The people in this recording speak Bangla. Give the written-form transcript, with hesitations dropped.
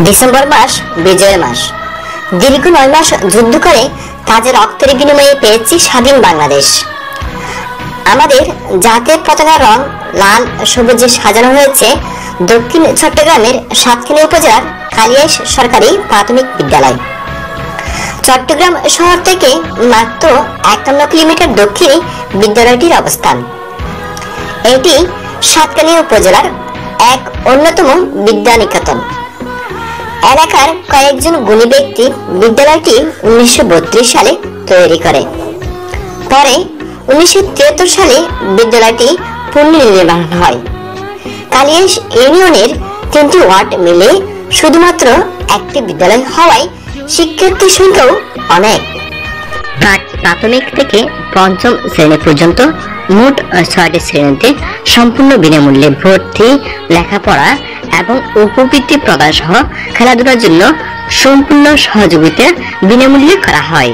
ডিসেম্বর মাস বিজয়ের মাস। দীর্ঘ 9 মাস যুদ্ধ করে তাদের রক্তের বিনিময়ে পেয়েছি স্বাধীন বাংলাদেশ। আমাদের জাতীয় পতাকার রং লাল সবুজে সাজানো হয়েছে দক্ষিণ চট্টগ্রামের সাতক্ষীরা উপজেলার কালিয়াস সরকারি প্রাথমিক বিদ্যালয়। চট্টগ্রাম শহর থেকে মাত্র 51 কিলোমিটার দক্ষিণে বিদ্যালয়টির অবস্থান। এটি সাতকানিয়া উপজেলার এক অন্যতম বিদ্যানিকেতন। এলাকার কয়েকজন গুণী ব্যক্তি বিদ্যালয়টি 1932 সালে তৈরি করে। পরে 1973 সালে বিদ্যালয়টি পুনর্নির্মাণ হয়। কালিয়াস ইউনিয়নের 3টি ওয়ার্ড মিলে শুধুমাত্র একটি বিদ্যালয় হওয়ায় শিক্ষার্থীর সংখ্যাও অনেক। প্রাথমিক থেকে পঞ্চম শ্রেণী পর্যন্ত মোট 6টি শ্রেণীতে সম্পূর্ণ বিনামূল্যে ভর্তি, লেখাপড়া এবং উপবৃত্তি প্রদান সহ খেলাধুলার জন্য সম্পূর্ণ সহযোগিতা বিনামূল্যে করা হয়।